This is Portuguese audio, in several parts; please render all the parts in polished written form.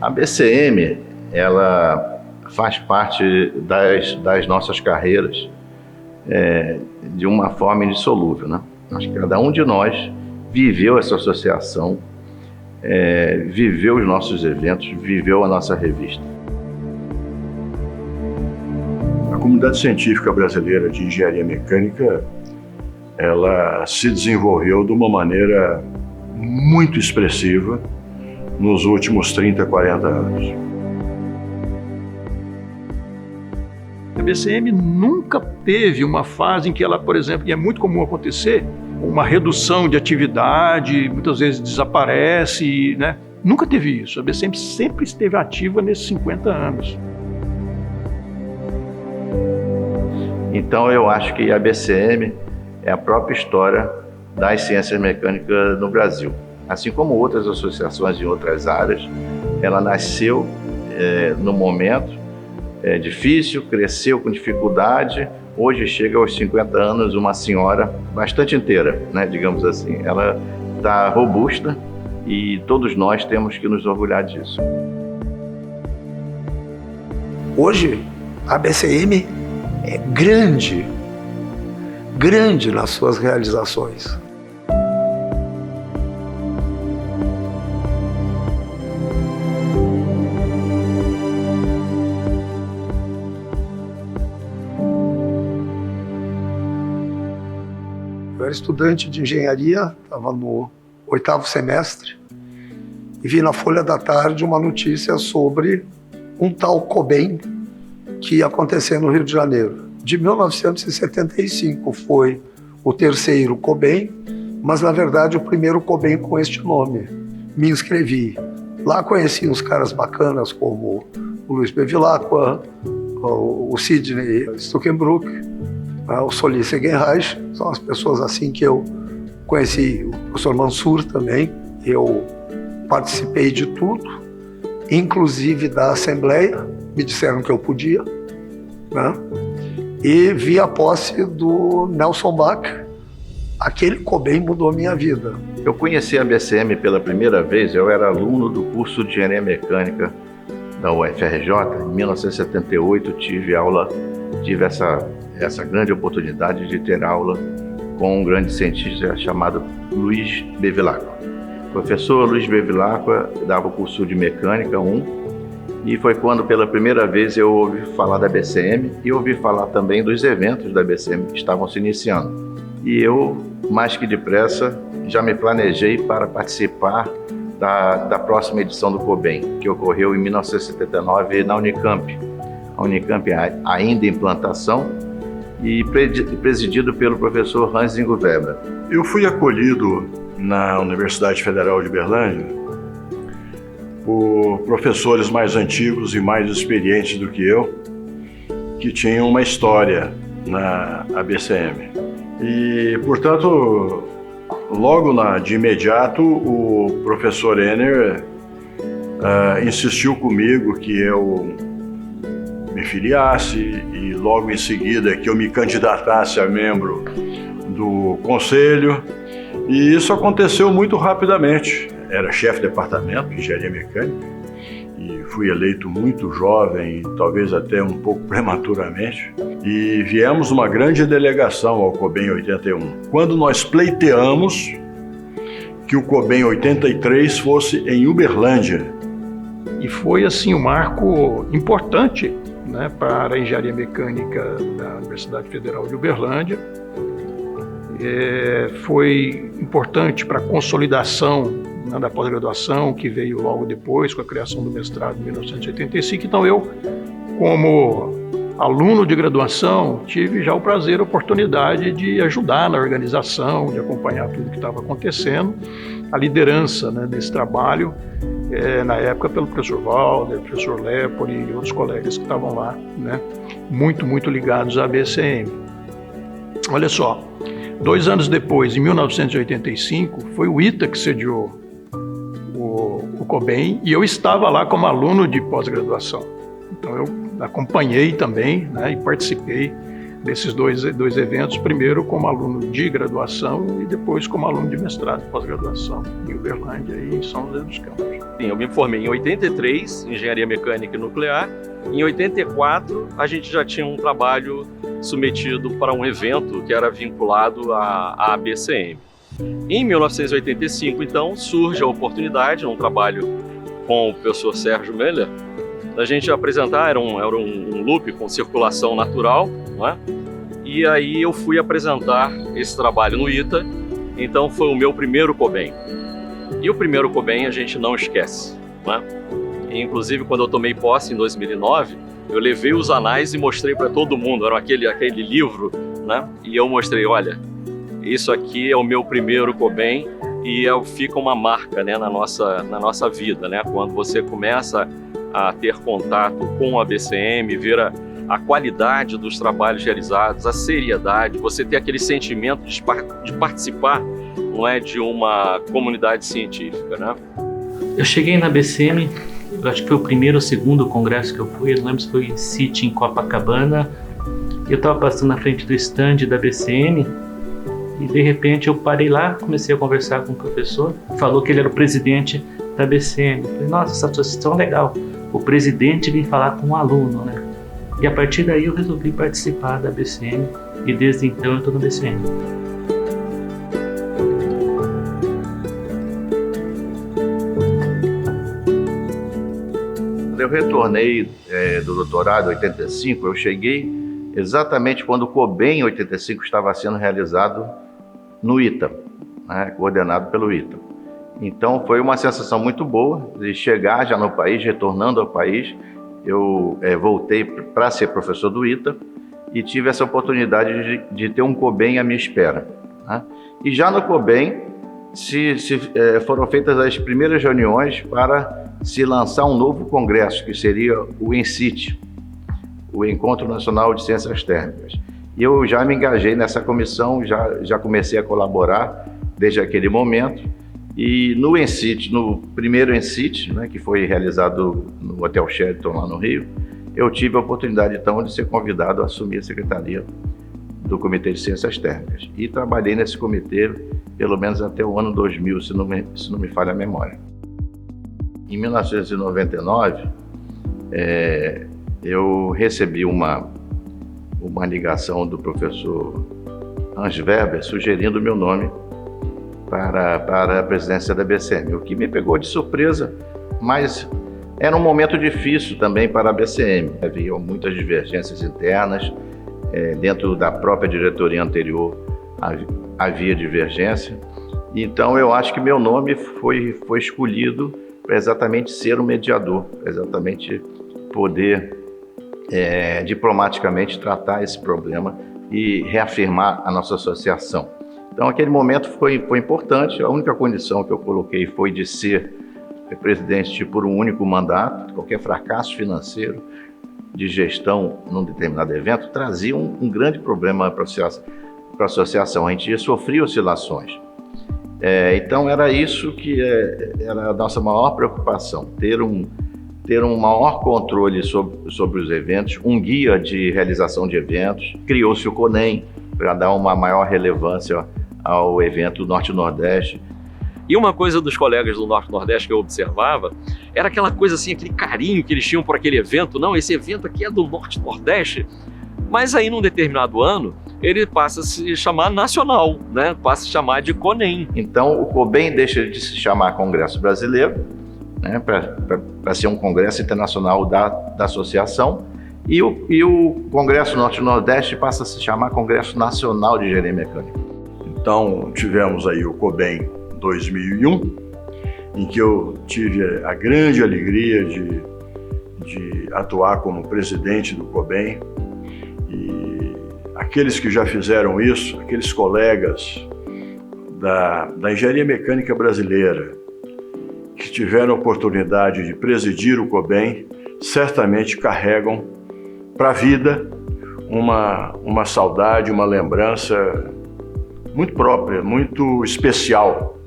A BCM, ela faz parte das nossas carreiras de uma forma indissolúvel, né? Acho que cada um de nós viveu essa associação, viveu os nossos eventos, viveu a nossa revista. A comunidade científica brasileira de engenharia mecânica, ela se desenvolveu de uma maneira muito expressiva nos últimos 30, 40 anos. A BCM nunca teve uma fase em que ela, por exemplo, e é muito comum acontecer, uma redução de atividade, muitas vezes desaparece, né? Nunca teve isso. A BCM sempre esteve ativa nesses 50 anos. Então eu acho que a BCM é a própria história das ciências mecânicas no Brasil. Assim como outras associações em outras áreas, ela nasceu no momento difícil, cresceu com dificuldade, hoje chega aos 50 anos uma senhora bastante inteira, né, digamos assim. Ela está robusta e todos nós temos que nos orgulhar disso. Hoje, a BCM é grande nas suas realizações. Eu era estudante de engenharia, estava no 8º semestre, e vi na Folha da Tarde uma notícia sobre um tal COBEM que ia acontecer no Rio de Janeiro. De 1975 foi o terceiro COBEM, mas na verdade o primeiro COBEM com este nome. Me inscrevi. Lá conheci uns caras bacanas como o Luiz Bevilacqua, o Sidney Stuckenbrook, o Solis Segenreich. São as pessoas assim que eu conheci. O professor Mansur também. Eu participei de tudo, inclusive da Assembleia. Me disseram que eu podia, né? E vi a posse do Nelson Bach. Aquele COBEM mudou a minha vida. Eu conheci a BCM pela primeira vez, eu era aluno do curso de Engenharia Mecânica da UFRJ. Em 1978 tive essa grande oportunidade de ter aula com um grande cientista chamado Luiz Bevilacqua. O professor Luiz Bevilacqua dava o curso de Mecânica 1, e foi quando pela primeira vez eu ouvi falar da BCM e ouvi falar também dos eventos da BCM que estavam se iniciando. E eu, mais que depressa, já me planejei para participar da próxima edição do COBEM, que ocorreu em 1979 na Unicamp. A Unicamp ainda em implantação e presidido pelo professor Hans-Ingo Weber. Eu fui acolhido na Universidade Federal de Uberlândia por professores mais antigos e mais experientes do que eu, que tinham uma história na ABCM. E, portanto, logo de imediato, o professor Enner insistiu comigo que eu me filiasse e logo em seguida que eu me candidatasse a membro do conselho. E isso aconteceu muito rapidamente. Era chefe de departamento de engenharia mecânica e fui eleito muito jovem, talvez até um pouco prematuramente. E viemos uma grande delegação ao COBEM 81. Quando nós pleiteamos que o COBEM 83 fosse em Uberlândia. E foi assim um marco importante, né, para a engenharia mecânica da Universidade Federal de Uberlândia. Foi importante para a consolidação da pós-graduação, que veio logo depois com a criação do mestrado em 1985. Então eu, como aluno de graduação, tive já o prazer, a oportunidade de ajudar na organização, de acompanhar tudo que estava acontecendo, a liderança, né, desse trabalho, na época pelo professor Walder, professor Lepori e outros colegas que estavam lá, né, muito ligados à BCM. Olha só, 2 anos depois, em 1985, foi o ITA que sediou o COBEM e eu estava lá como aluno de pós-graduação. Então eu acompanhei também, né, e participei desses dois eventos, primeiro como aluno de graduação e depois como aluno de mestrado e pós-graduação em Uberlândia e em São José dos Campos. Sim, eu me formei em 83, em Engenharia Mecânica e Nuclear. Em 84, a gente já tinha um trabalho submetido para um evento que era vinculado à ABCM. Em 1985, então, surge a oportunidade, um trabalho com o professor Sérgio Meller, da gente apresentar, era um loop com circulação natural, não é? E aí eu fui apresentar esse trabalho no ITA, então foi o meu primeiro COBEM. E o primeiro COBEM a gente não esquece, não é? E, inclusive, quando eu tomei posse em 2009, eu levei os anais e mostrei para todo mundo, era aquele livro, né? E eu mostrei, olha, isso aqui é o meu primeiro COBEM e fica uma marca, né, na nossa vida, né? Quando você começa a ter contato com a ABCM, ver a qualidade dos trabalhos realizados, a seriedade, você ter aquele sentimento de participar, não é, de uma comunidade científica, né? Eu cheguei na ABCM, eu acho que foi o primeiro ou segundo congresso que eu fui, eu não lembro se foi em City, em Copacabana. Eu estava passando na frente do stand da ABCM e de repente eu parei lá, comecei a conversar com o professor, falou que ele era o presidente da ABCM. Eu falei, nossa, essa associação é legal, o presidente vem falar com um aluno, né? E a partir daí eu resolvi participar da ABCM e desde então eu estou na ABCM. Eu retornei do doutorado em 85, eu cheguei exatamente quando o COBEM em 85 estava sendo realizado no ITA, né, coordenado pelo ITA. Então foi uma sensação muito boa de chegar já no país, retornando ao país. Eu voltei para ser professor do ITA e tive essa oportunidade de ter um COBEM à minha espera, né? E já no COBEM foram feitas as primeiras reuniões para se lançar um novo congresso, que seria o ENCIT, o Encontro Nacional de Ciências Térmicas. E eu já me engajei nessa comissão, já comecei a colaborar desde aquele momento. E no ENCIT, no primeiro ENCIT, né, que foi realizado no Hotel Sheraton, lá no Rio, eu tive a oportunidade, então, de ser convidado a assumir a secretaria do Comitê de Ciências Térmicas. E trabalhei nesse comitê pelo menos até o ano 2000, se não me falha a memória. Em 1999, eu recebi uma ligação do professor Hans Weber sugerindo o meu nome para a presidência da ABCM, o que me pegou de surpresa, mas era um momento difícil também para a ABCM. Havia muitas divergências internas, dentro da própria diretoria anterior havia divergência, então eu acho que meu nome foi escolhido para exatamente ser um mediador, para exatamente poder diplomaticamente tratar esse problema e reafirmar a nossa associação. Então, aquele momento foi importante. A única condição que eu coloquei foi de ser presidente por um único mandato. Qualquer fracasso financeiro de gestão num determinado evento trazia um grande problema para a associação. A gente sofria oscilações. Então, era isso que era a nossa maior preocupação, ter um maior controle sobre os eventos, um guia de realização de eventos. Criou-se o CONEM para dar uma maior relevância ao evento Norte-Nordeste. E uma coisa dos colegas do Norte-Nordeste que eu observava era aquela coisa assim, aquele carinho que eles tinham por aquele evento. Não, esse evento aqui é do Norte-Nordeste. Mas aí, num determinado ano, ele passa a se chamar nacional, né? Passa a se chamar de CONEM. Então, o COBEM deixa de se chamar Congresso Brasileiro, né, para ser um congresso internacional da associação, e o Congresso Norte-Nordeste passa a se chamar Congresso Nacional de Engenharia Mecânica. Então, tivemos aí o COBEM 2001, em que eu tive a grande alegria de atuar como presidente do COBEM. E aqueles que já fizeram isso, aqueles colegas da Engenharia Mecânica Brasileira, que tiveram a oportunidade de presidir o COBEM, certamente carregam para a vida uma saudade, uma lembrança muito própria, muito especial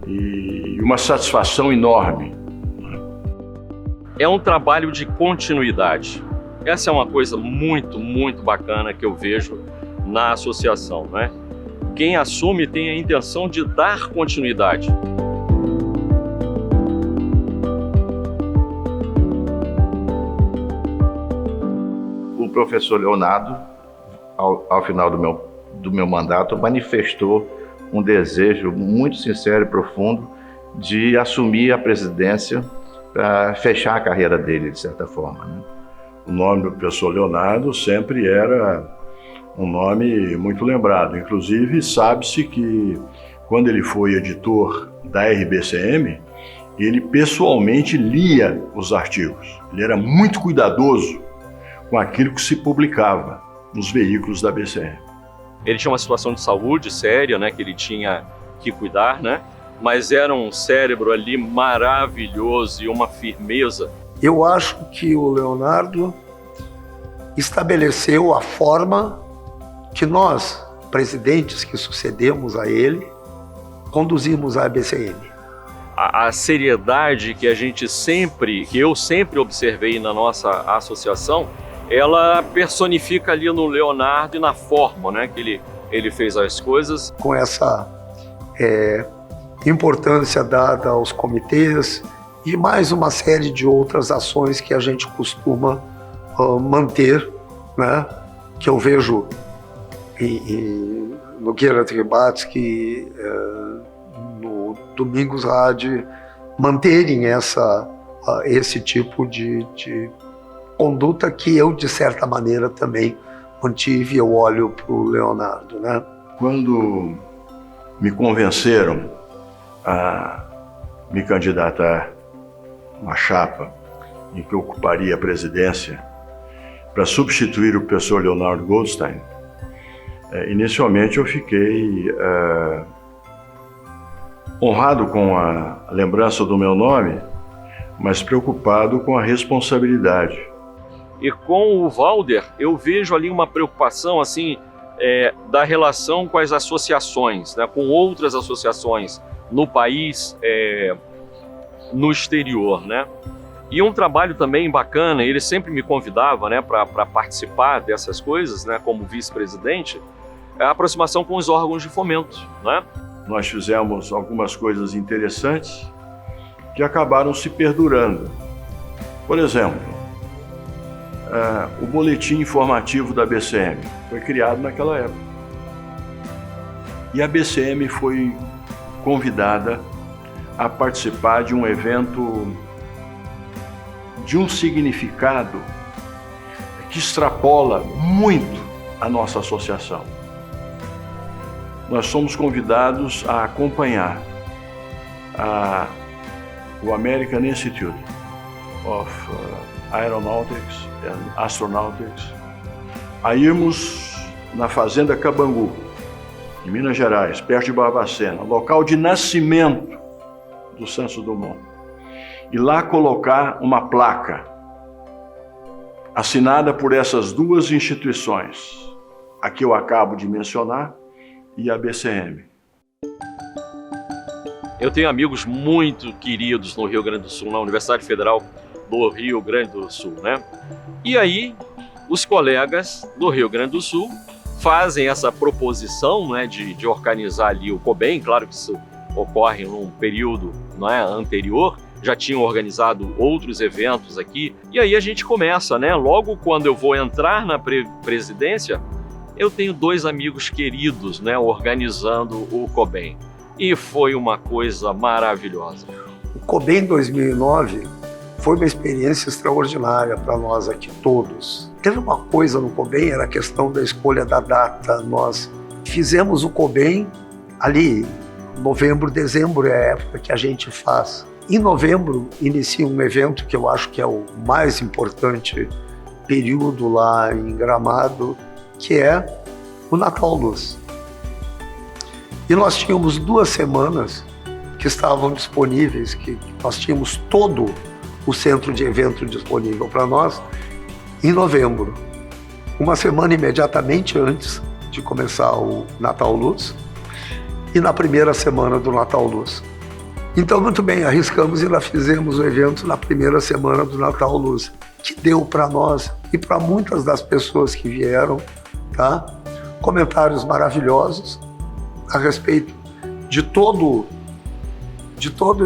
e uma satisfação enorme. É um trabalho de continuidade. Essa é uma coisa muito, muito bacana que eu vejo na associação, né? Quem assume tem a intenção de dar continuidade. O professor Leonardo, ao final do meu mandato, manifestou um desejo muito sincero e profundo de assumir a presidência para fechar a carreira dele, de certa forma, né? O nome do professor Leonardo sempre era um nome muito lembrado. Inclusive, sabe-se que quando ele foi editor da RBCM, ele pessoalmente lia os artigos. Ele era muito cuidadoso com aquilo que se publicava nos veículos da BCM. Ele tinha uma situação de saúde séria, né, que ele tinha que cuidar, né? Mas era um cérebro ali maravilhoso e uma firmeza. Eu acho que o Leonardo estabeleceu a forma que nós, presidentes que sucedemos a ele, conduzimos a ABCM. A seriedade que eu sempre observei na nossa associação, ela personifica ali no Leonardo e na forma, né, que ele fez as coisas. Com essa importância dada aos comitês e mais uma série de outras ações que a gente costuma manter, né, que eu vejo no Gerhard Ribatsky, no Domingos Raad, manterem esse tipo de conduta que eu, de certa maneira, também mantive. Eu olho para o Leonardo, né? Quando me convenceram a me candidatar a uma chapa em que eu ocuparia a presidência para substituir o professor Leonardo Goldstein, inicialmente eu fiquei honrado com a lembrança do meu nome, mas preocupado com a responsabilidade. E com o Walder, eu vejo ali uma preocupação assim, da relação com as associações, né, com outras associações no país, no exterior, né? E um trabalho também bacana, ele sempre me convidava, né, para participar dessas coisas, né, como vice-presidente, a aproximação com os órgãos de fomento, né? Nós fizemos algumas coisas interessantes que acabaram se perdurando. Por exemplo, o boletim informativo da BCM foi criado naquela época. E a BCM foi convidada a participar de um evento de um significado que extrapola muito a nossa associação. Nós somos convidados a acompanhar o American Institute of Aeronautics and Astronautics a irmos na Fazenda Cabangu, em Minas Gerais, perto de Barbacena, local de nascimento do Santos Dumont, e lá colocar uma placa assinada por essas duas instituições, a que eu acabo de mencionar e a BCM. Eu tenho amigos muito queridos no Rio Grande do Sul, na Universidade Federal do Rio Grande do Sul, né? E aí, os colegas do Rio Grande do Sul fazem essa proposição, né, de organizar ali o COBEM. Claro que isso ocorre num período, né, anterior, já tinham organizado outros eventos aqui, e aí a gente começa, né? Logo quando eu vou entrar na presidência, eu tenho dois amigos queridos, né, organizando o COBEM. E foi uma coisa maravilhosa. O COBEM 2009 foi uma experiência extraordinária para nós aqui todos. Teve uma coisa no COBEM, era a questão da escolha da data. Nós fizemos o COBEM ali, novembro, dezembro é a época que a gente faz. Em novembro inicia um evento que eu acho que é o mais importante período lá em Gramado, que é o Natal Luz. E nós tínhamos 2 semanas que estavam disponíveis, que nós tínhamos todo o centro de evento disponível para nós em novembro. Uma semana imediatamente antes de começar o Natal Luz e na primeira semana do Natal Luz. Então, muito bem, arriscamos e lá fizemos o evento na primeira semana do Natal Luz, que deu para nós e para muitas das pessoas que vieram, tá? Comentários maravilhosos a respeito de todo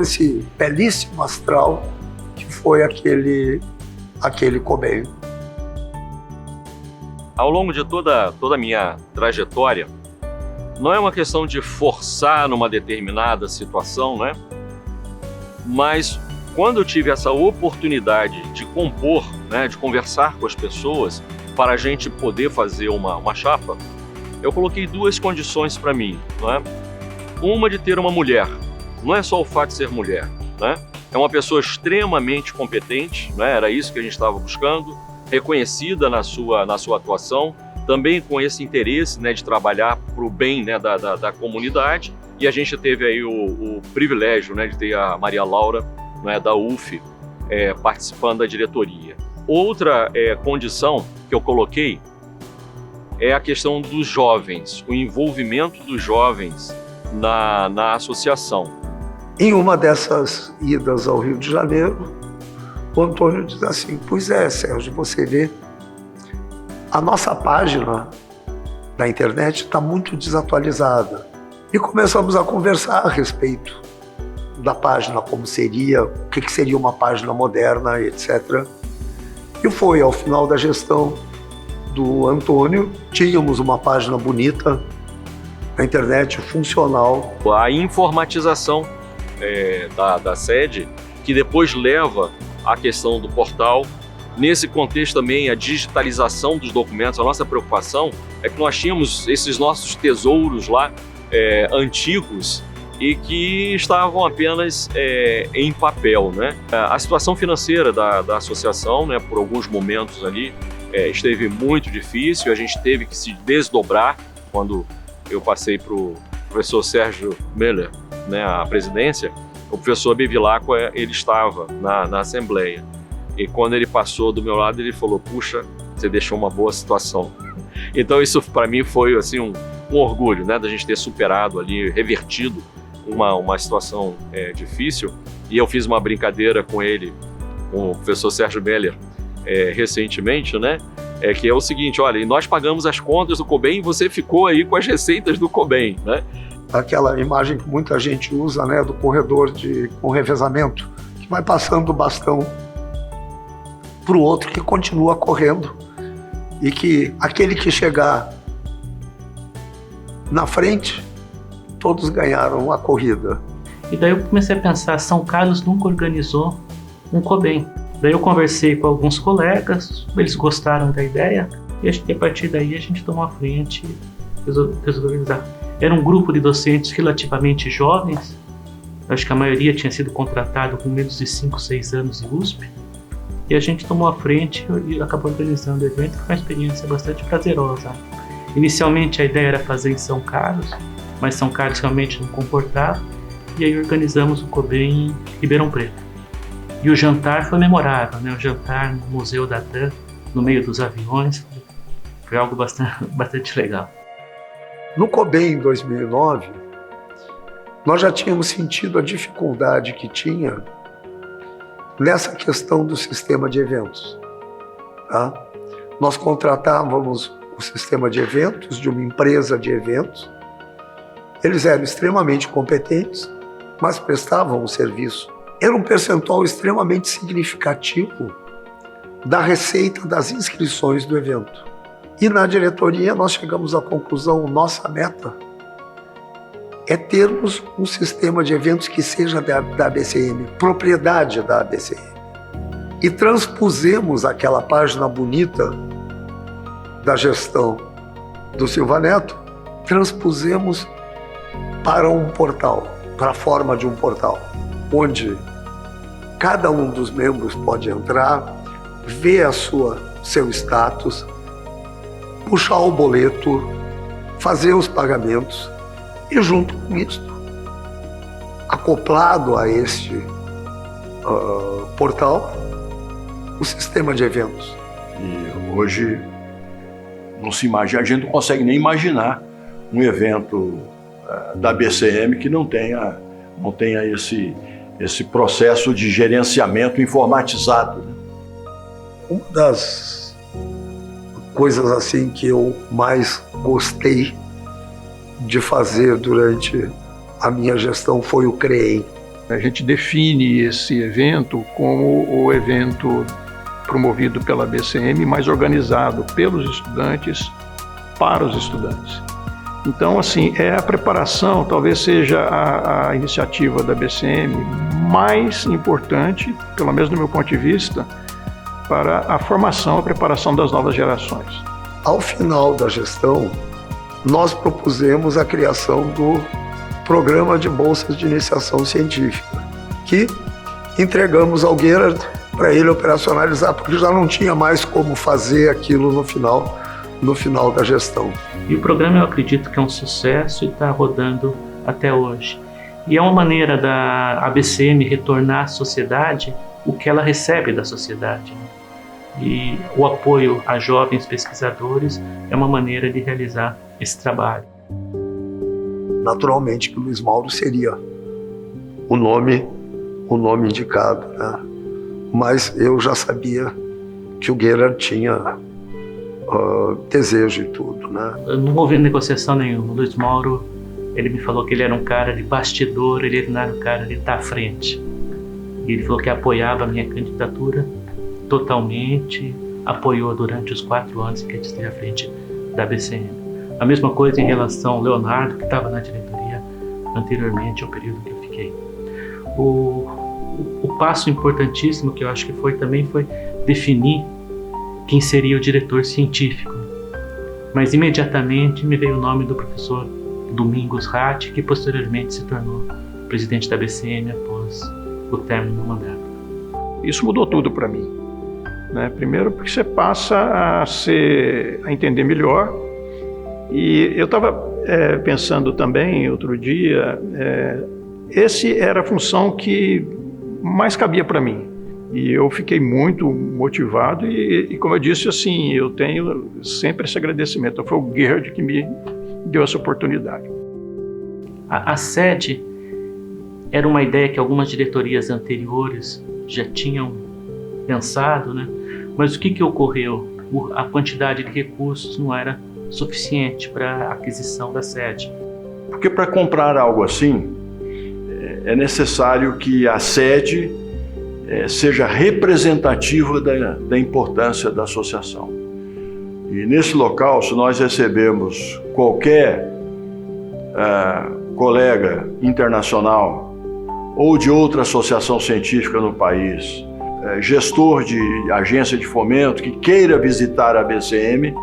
esse belíssimo astral que foi aquele Cobain. Ao longo de toda a minha trajetória, não é uma questão de forçar numa determinada situação, né? Mas quando eu tive essa oportunidade de compor, né, de conversar com as pessoas para a gente poder fazer uma chapa, eu coloquei duas condições para mim, né? Uma de ter uma mulher, não é só o fato de ser mulher, né? É uma pessoa extremamente competente, né? Era isso que a gente estava buscando, reconhecida na sua atuação, também com esse interesse, né, de trabalhar para o bem, né, da comunidade. E a gente teve aí o privilégio, né, de ter a Maria Laura, né, da UF, participando da diretoria. Outra condição que eu coloquei é a questão dos jovens, o envolvimento dos jovens na associação. Em uma dessas idas ao Rio de Janeiro, o Antônio diz assim: pois é, Sérgio, você vê, a nossa página da internet está muito desatualizada. E começamos a conversar a respeito da página, como seria, o que seria uma página moderna, etc. E foi ao final da gestão do Antônio, tínhamos uma página bonita na internet, funcional. A informatização da sede, que depois leva à questão do portal. Nesse contexto também, a digitalização dos documentos. A nossa preocupação é que nós tínhamos esses nossos tesouros lá, antigos, e que estavam apenas em papel, né? A situação financeira da associação, né, por alguns momentos ali, esteve muito difícil. A gente teve que se desdobrar quando eu passei para o professor Sérgio Meller, né, a presidência. O professor Bevilacqua, ele estava na Assembleia. E quando ele passou do meu lado, ele falou: puxa, você deixou uma boa situação. Então isso para mim foi assim, um orgulho, né, da gente ter superado ali, revertido uma situação difícil. E eu fiz uma brincadeira com ele, com o professor Sérgio Meller, recentemente, né, que é o seguinte: olha, e nós pagamos as contas do Cobain e você ficou aí com as receitas do Cobain, né? Aquela imagem que muita gente usa, né, do corredor com revezamento, que vai passando o bastão para o outro que continua correndo, e que aquele que chegar na frente, todos ganharam a corrida. E daí eu comecei a pensar, São Carlos nunca organizou um Cobain. Daí eu conversei com alguns colegas, eles gostaram da ideia, e a partir daí a gente tomou a frente e resolveu organizar. Era um grupo de docentes relativamente jovens, acho que a maioria tinha sido contratado com menos de 5, 6 anos de USP, e a gente tomou a frente e acabou organizando o evento. Foi uma experiência bastante prazerosa. Inicialmente a ideia era fazer em São Carlos, mas São Carlos realmente não comportava, e aí organizamos o Cobain em Ribeirão Preto. E o jantar foi memorável, né? O jantar no Museu da TAM, no meio dos aviões, foi algo bastante legal. No Cobain em 2009, nós já tínhamos sentido a dificuldade que tinha nessa questão do sistema de eventos. Tá? Nós contratávamos o sistema de eventos de uma empresa de eventos. Eles eram extremamente competentes, mas prestavam o serviço. Era um percentual extremamente significativo da receita das inscrições do evento. E na diretoria nós chegamos à conclusão: nossa meta é termos um sistema de eventos que seja da ABCM, propriedade da ABCM. E transpusemos aquela página bonita da gestão do Silva Neto, transpusemos para um portal, para a forma de um portal, onde cada um dos membros pode entrar, ver seu status, puxar o boleto, fazer os pagamentos, e junto com isso, acoplado a este portal, o sistema de eventos. E hoje não se imagina, a gente não consegue nem imaginar um evento da BCM que não tenha esse processo de gerenciamento informatizado, né? Uma das coisas assim que eu mais gostei de fazer durante a minha gestão foi o CREEM. A gente define esse evento como o evento promovido pela BCM, mas organizado pelos estudantes para os estudantes. Então, assim, a preparação, talvez seja a iniciativa da BCM mais importante, pelo menos do meu ponto de vista, para a formação, a preparação das novas gerações. Ao final da gestão, nós propusemos a criação do Programa de Bolsas de Iniciação Científica, que entregamos ao Gerhard para ele operacionalizar, porque já não tinha mais como fazer aquilo no final da gestão. E o programa, eu acredito que é um sucesso e está rodando até hoje. E é uma maneira da ABCM retornar à sociedade o que ela recebe da sociedade. E o apoio a jovens pesquisadores é uma maneira de realizar esse trabalho. Naturalmente que o Luiz Mauro seria o nome indicado, né? Mas eu já sabia que o Gerhard tinha desejo e tudo, né? Não houve negociação nenhuma. O Luiz Mauro, ele me falou que ele era um cara de bastidor, ele não era um cara de estar à frente. E ele falou que apoiava a minha candidatura totalmente, apoiou durante os 4 anos que ele esteve à frente da BCM. A mesma coisa em relação ao Leonardo, que estava na diretoria anteriormente ao período que eu fiquei. O passo importantíssimo que eu acho que foi definir quem seria o diretor científico. Mas imediatamente me veio o nome do professor Domingos Ratti, que posteriormente se tornou presidente da BCM após o término do mandato. Isso mudou tudo para mim, né? Primeiro porque você passa a entender melhor. E eu estava pensando também outro dia, esse era a função que mais cabia para mim. E eu fiquei muito motivado e, como eu disse, assim, eu tenho sempre esse agradecimento. Foi o Gerhard que me deu essa oportunidade. A sede era uma ideia que algumas diretorias anteriores já tinham pensado, né? Mas o que ocorreu? A quantidade de recursos não era suficiente para a aquisição da sede. Porque para comprar algo assim, é necessário que a sede seja representativa da importância da associação. E nesse local, se nós recebemos qualquer colega internacional ou de outra associação científica no país, gestor de agência de fomento que queira visitar a BCM,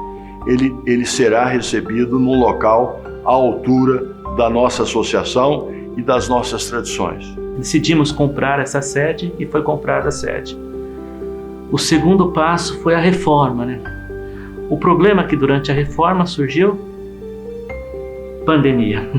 ele será recebido num local à altura da nossa associação e das nossas tradições. Decidimos comprar essa sede e foi comprada a sede. O segundo passo foi a reforma, né? O problema é que durante a reforma surgiu pandemia.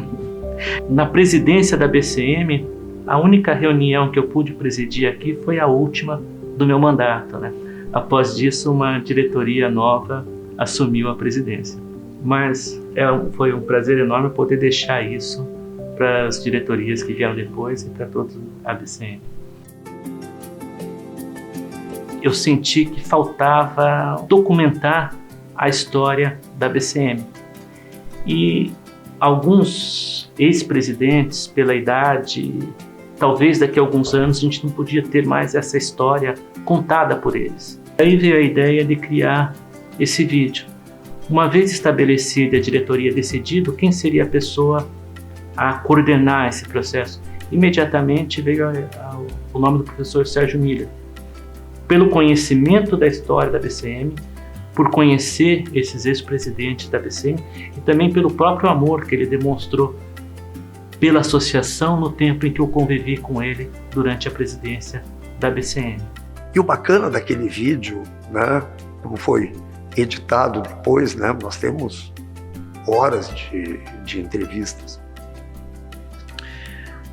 Na presidência da BCM, a única reunião que eu pude presidir aqui foi a última do meu mandato, né? Após disso, uma diretoria nova assumiu a presidência. Mas foi um prazer enorme poder deixar isso para as diretorias que vieram depois e para toda a BCM. Eu senti que faltava documentar a história da BCM. E alguns ex-presidentes, pela idade, talvez daqui a alguns anos a gente não podia ter mais essa história contada por eles. Aí veio a ideia de criar esse vídeo. Uma vez estabelecida a diretoria decidido quem seria a pessoa a coordenar esse processo, imediatamente veio o nome do professor Sérgio Miller. Pelo conhecimento da história da BCM, por conhecer esses ex-presidentes da BCM e também pelo próprio amor que ele demonstrou pela associação no tempo em que eu convivi com ele durante a presidência da BCM. E o bacana daquele vídeo, né, como foi editado depois, né, nós temos horas de entrevistas,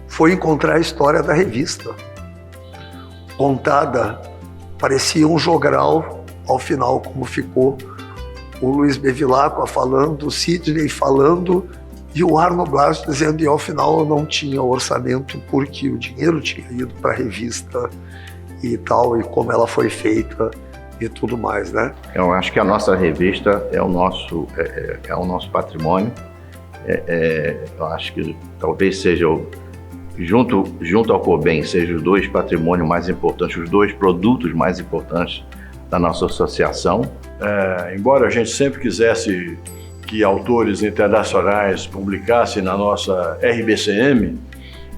foi encontrar a história da revista, contada, parecia um jogral ao final, como ficou o Luiz Bevilacqua falando, o Sidney falando E o Arno Blas dizendo que ao final eu não tinha orçamento porque o dinheiro tinha ido para a revista e tal, e como ela foi feita e tudo mais, né? Eu acho que a nossa revista é o nosso patrimônio. Eu acho que talvez seja, junto ao COBEM, sejam os dois patrimônios mais importantes, os dois produtos mais importantes da nossa associação. Embora a gente sempre quisesse que autores internacionais publicassem na nossa RBCM,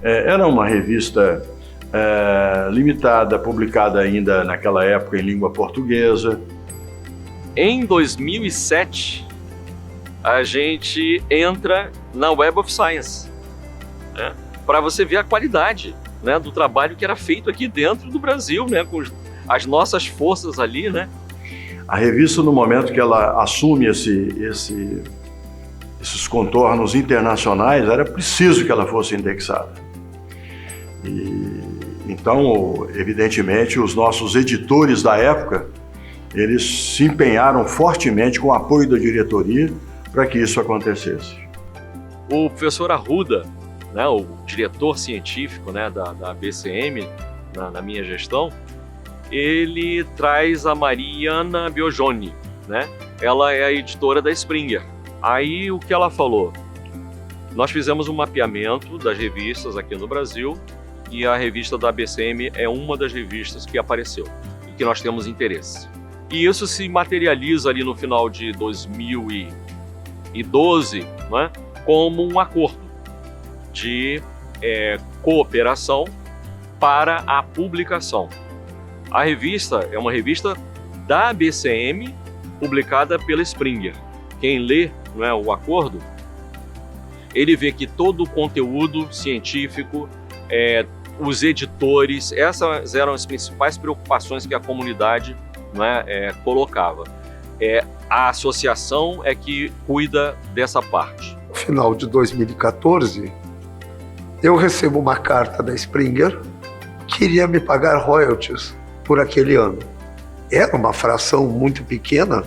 era uma revista limitada, publicada ainda naquela época em língua portuguesa. Em 2007, a gente entra na Web of Science, né, para você ver a qualidade, né, do trabalho que era feito aqui dentro do Brasil, né, com as nossas forças ali, né. A revista, no momento que ela assume esses contornos internacionais, era preciso que ela fosse indexada. Então, evidentemente, os nossos editores da época, eles se empenharam fortemente com o apoio da diretoria para que isso acontecesse. O professor Arruda, né, o diretor científico, né, da BCM, na minha gestão, ele traz a Mariana Biogoni, né? Ela é a editora da Springer. Aí o que ela falou? Nós fizemos um mapeamento das revistas aqui no Brasil e a revista da BCM é uma das revistas que apareceu e que nós temos interesse. E isso se materializa ali no final de 2012, né, como um acordo de cooperação para a publicação. A revista é uma revista da BCM, publicada pela Springer. Quem lê, né, o acordo, ele vê que todo o conteúdo científico, os editores, essas eram as principais preocupações que a comunidade, né, colocava. A associação é que cuida dessa parte. No final de 2014, eu recebo uma carta da Springer que iria me pagar royalties por aquele ano. Era uma fração muito pequena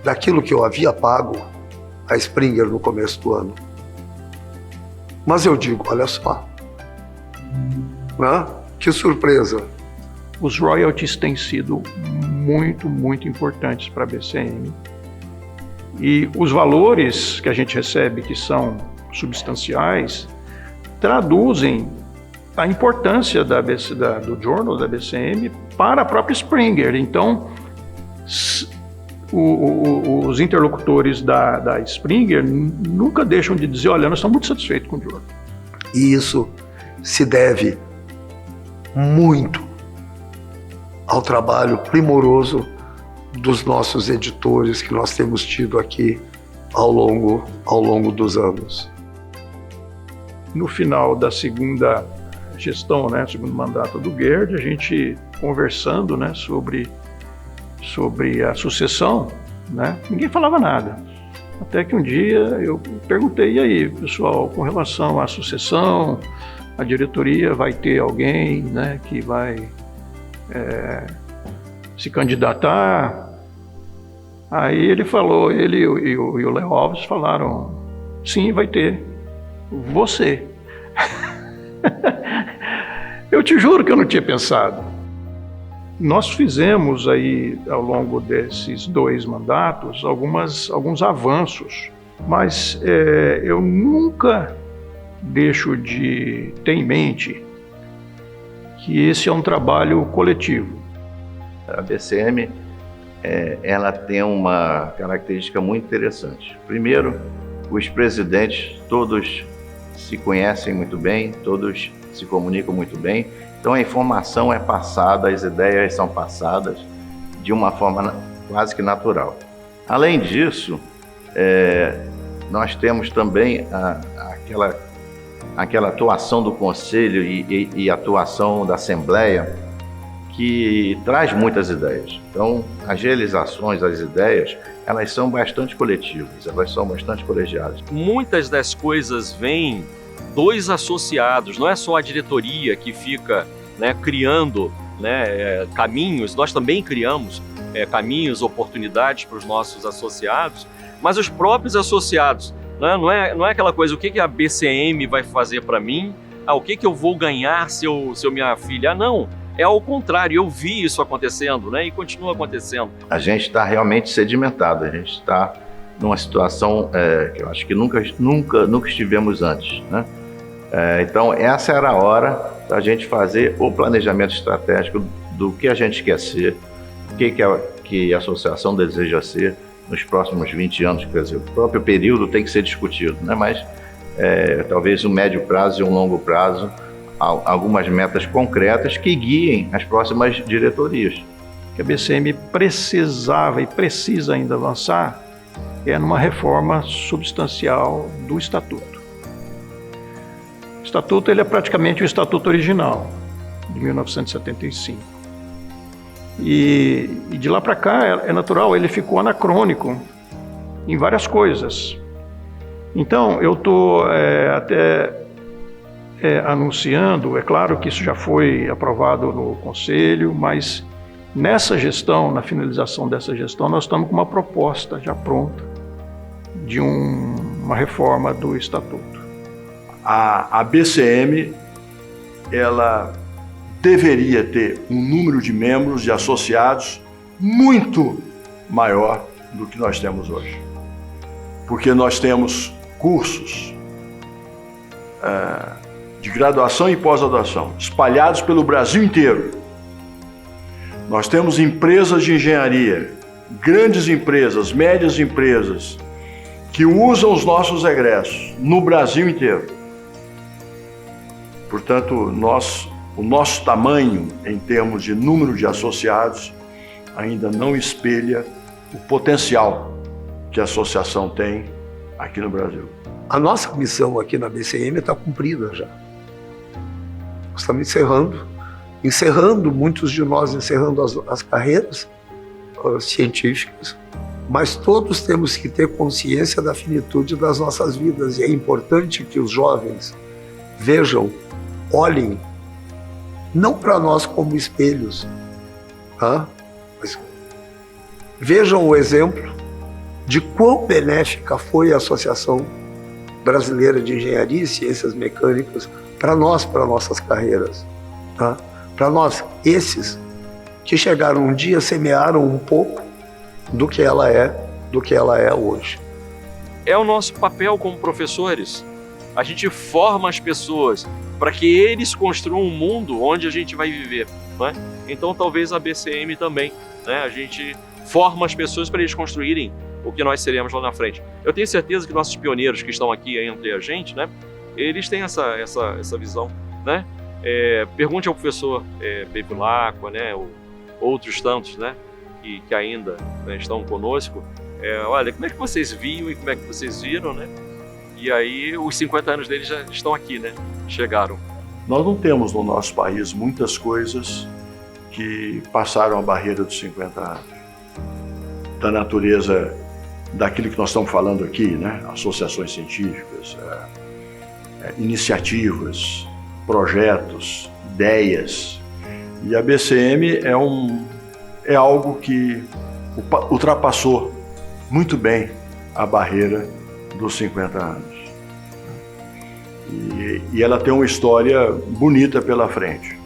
daquilo que eu havia pago a Springer no começo do ano. Mas eu digo, olha só, né? Que surpresa. Os royalties têm sido muito, muito importantes para a BCM. E os valores que a gente recebe, que são substanciais, traduzem a importância do journal da BCM para a própria Springer. Então, os interlocutores da Springer nunca deixam de dizer, olha, nós estamos muito satisfeitos com o journal. E isso se deve muito ao trabalho primoroso dos nossos editores que nós temos tido aqui ao longo dos anos. No final da segunda gestão, né, segundo mandato do Gerd, a gente conversando, né, sobre a sucessão, né, ninguém falava nada. Até que um dia eu perguntei, e aí, pessoal, com relação à sucessão, a diretoria vai ter alguém, né, que vai se candidatar? Aí ele falou, ele e o Léo Alves falaram, sim, vai ter. Você. Eu te juro que eu não tinha pensado. Nós fizemos aí, ao longo desses 2 mandatos, alguns avanços, mas eu nunca deixo de ter em mente que esse é um trabalho coletivo. A BCM, ela tem uma característica muito interessante. Primeiro, os presidentes, todos se conhecem muito bem, todos se comunicam muito bem, então a informação é passada, as ideias são passadas de uma forma quase que natural. Além disso, nós temos também aquela atuação do Conselho e atuação da Assembleia que traz muitas ideias. Então, as realizações, as ideias, elas são bastante coletivas, elas são bastante colegiadas. Muitas das coisas vêm dos associados, não é só a diretoria que fica, né, criando, né, caminhos, nós também criamos caminhos, oportunidades para os nossos associados, mas os próprios associados né? Não é aquela coisa, o que a BCM vai fazer para mim? O que eu vou ganhar se eu me afiliar? Não, é ao contrário, eu vi isso acontecendo, né? E continua acontecendo. A gente está realmente sedimentado, a gente está numa situação que eu acho que nunca estivemos antes, né? Então, essa era a hora da gente fazer o planejamento estratégico do que a gente quer ser, o que a associação deseja ser nos próximos 20 anos. Quer dizer, o próprio período tem que ser discutido, né? Mas talvez um médio prazo e um longo prazo, algumas metas concretas que guiem as próximas diretorias. Que a BCM precisava e precisa ainda avançar numa reforma substancial do Estatuto. O Estatuto ele é praticamente o Estatuto original, de 1975. E de lá para cá, é natural, ele ficou anacrônico em várias coisas. Então, eu estou anunciando, é claro que isso já foi aprovado no Conselho, mas nessa gestão, na finalização dessa gestão, nós estamos com uma proposta já pronta de uma reforma do Estatuto. A BCM, ela deveria ter um número de membros, de associados, muito maior do que nós temos hoje. Porque nós temos cursos de graduação e pós-graduação espalhados pelo Brasil inteiro. Nós temos empresas de engenharia, grandes empresas, médias empresas, que usam os nossos egressos no Brasil inteiro. Portanto, o nosso tamanho em termos de número de associados ainda não espelha o potencial que a associação tem aqui no Brasil. A nossa missão aqui na BCM está cumprida já. Nós estamos encerrando, muitos de nós encerrando as carreiras científicas, mas todos temos que ter consciência da finitude das nossas vidas, e é importante que os jovens vejam, olhem, não para nós como espelhos, tá? Mas vejam o exemplo de quão benéfica foi a Associação Brasileira de Engenharia e Ciências Mecânicas para nós, para nossas carreiras, tá? Para nós, esses que chegaram um dia, semearam um pouco do que ela é hoje. É o nosso papel como professores. A gente forma as pessoas para que eles construam um mundo onde a gente vai viver, não é? Então talvez a BCM também, né? A gente forma as pessoas para eles construírem o que nós seremos lá na frente. Eu tenho certeza que nossos pioneiros que estão aqui entre a gente, né? Eles têm essa visão, né? Pergunte ao professor Bevilacqua, né? Ou outros tantos, né? Que ainda, né, estão conosco. Olha, como é que vocês viam e como é que vocês viram, né? E aí os 50 anos deles já estão aqui, né? Chegaram. Nós não temos no nosso país muitas coisas que passaram a barreira dos 50 anos. Da natureza daquilo que nós estamos falando aqui, né? Associações científicas, iniciativas, projetos, ideias. E a BCM é algo que ultrapassou muito bem a barreira dos 50 anos. E ela tem uma história bonita pela frente.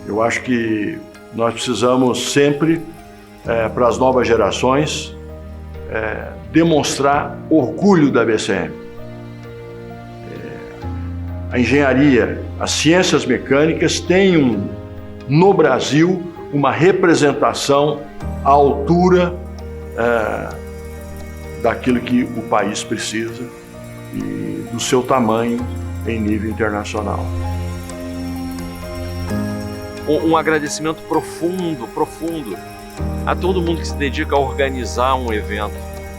Eu acho que nós precisamos sempre, para as novas gerações, demonstrar orgulho da BCM. A engenharia, as ciências mecânicas têm no Brasil uma representação à altura daquilo que o país precisa e do seu tamanho em nível internacional. Um agradecimento profundo a todo mundo que se dedica a organizar um evento,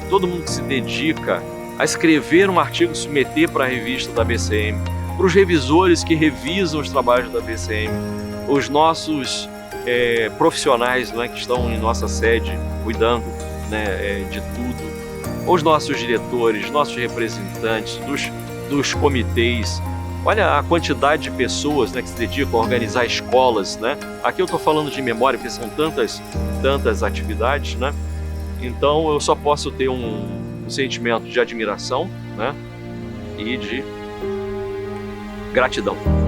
todo mundo que se dedica a escrever um artigo e submeter para a revista da BCM, para os revisores que revisam os trabalhos da BCM, os nossos profissionais, né, que estão em nossa sede cuidando, né, de tudo, os nossos diretores, nossos representantes dos comitês. Olha a quantidade de pessoas, né, que se dedicam a organizar escolas, né? Aqui eu estou falando de memória, porque são tantas atividades, né? Então eu só posso ter um sentimento de admiração né? E de gratidão.